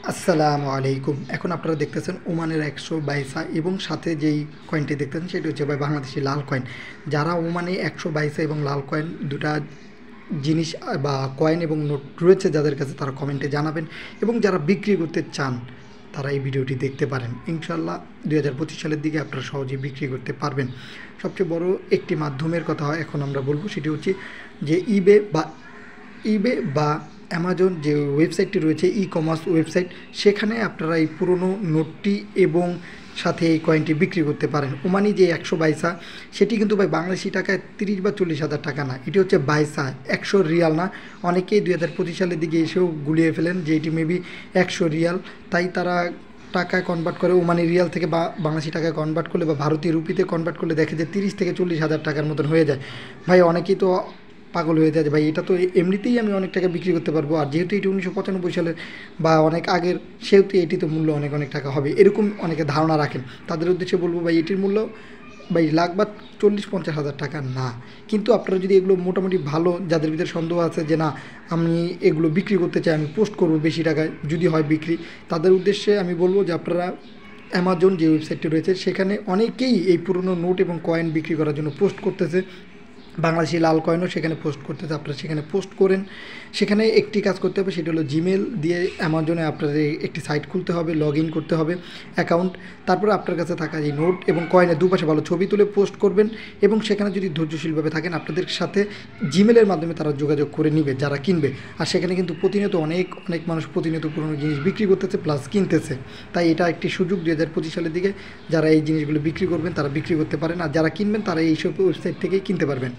আসসালামু আলাইকুম। এখন আপনারা দেখতেছেন ওমানের ১২২ এবং সাথে যেই কয়েনটি দেখতেছেন সেটি হচ্ছে ভাই বাংলাদেশি লাল কয়েন। যারা ওমানে ১২২ এবং লাল কয়েন দুটা জিনিস বা কয়েন এবং নোট রয়েছে যাদের কাছে তারা কমেন্টে জানাবেন, এবং যারা বিক্রি করতে চান তারা এই ভিডিওটি দেখতে পারেন। ইনশাল্লাহ ২০২৫ সালের দিকে আপনারা সহজেই বিক্রি করতে পারবেন। সবচেয়ে বড় একটি মাধ্যমের কথা এখন আমরা বলবো, সেটি হচ্ছে যে ইবে বা অ্যামাজন যে ওয়েবসাইটটি রয়েছে, ই কমার্স ওয়েবসাইট, সেখানে আপনারা এই পুরনো নোটটি এবং সাথে এই কয়েনটি বিক্রি করতে পারেন। ওমানি যে ১২২ সেটি কিন্তু ভাই বাংলাদেশি টাকায় ৩০ বা ৪০ হাজার টাকা না, এটি হচ্ছে ২২, ১০০ রিয়াল না। অনেকেই ২০২৫ সালের দিকে এসেও গুলিয়ে ফেলেন যে এটি মেবি ১০০ রিয়াল, তাই তারা টাকায় কনভার্ট করে ওমানি রিয়াল থেকে বা বাংলাদেশি টাকায় কনভার্ট করলে বা ভারতীয় রুপিতে কনভার্ট করলে দেখে যে ৩০ থেকে ৪০ হাজার টাকার মতন হয়ে যায়। ভাই অনেকেই তো পাগল হয়ে যায় যে ভাই এটা তো এমনিতেই আমি অনেক টাকা বিক্রি করতে পারবো, আর যেহেতু এটি ১৯৯৫ সালের বা অনেক আগের, সেহেতু এটি তো মূল্য অনেক অনেক টাকা হবে, এরকম অনেকে ধারণা রাখেন। তাদের উদ্দেশ্যে বলবো ভাই এটির মূল্য ভাই লাখ বা ৪০-৫০ হাজার টাকা না। কিন্তু আপনারা যদি এগুলো মোটামুটি ভালো, যাদের ভিতরে সন্দেহ আছে যে না আমি এগুলো বিক্রি করতে চাই, আমি পোস্ট করবো বেশি টাকায় যদি হয় বিক্রি, তাদের উদ্দেশ্যে আমি বলবো যে আপনারা অ্যামাজন যে ওয়েবসাইটটি রয়েছে সেখানে অনেকেই এই পুরনো নোট এবং কয়েন বিক্রি করার জন্য পোস্ট করতেছে। বাংলাদেশি লাল কয়েনও সেখানে পোস্ট করতেছে, আপনারা সেখানে পোস্ট করেন। সেখানে একটি কাজ করতে হবে, সেটি হলো জিমেল দিয়ে অ্যামাজনে আপনাদের একটি সাইট খুলতে হবে, লগ ইন করতে হবে অ্যাকাউন্ট। তারপরে আপনার কাছে থাকা এই নোট এবং কয়েনের দুপাশে ভালো ছবি তুলে পোস্ট করবেন, এবং সেখানে যদি ধৈর্যশীলভাবে থাকেন আপনাদের সাথে জিমেলের মাধ্যমে তারা যোগাযোগ করে নিবে যারা কিনবে। আর সেখানে কিন্তু প্রতিনিয়ত অনেক অনেক মানুষ প্রতিনিয়ত পুরনো জিনিস বিক্রি করতেছে প্লাস কিনতেছে, তাই এটা একটি সুযোগ ২০২৫ সালের দিকে যারা এই জিনিসগুলো বিক্রি করবেন তারা বিক্রি করতে পারেন, আর যারা কিনবেন তারা এইসব ওয়েবসাইট থেকেই কিনতে পারবেন।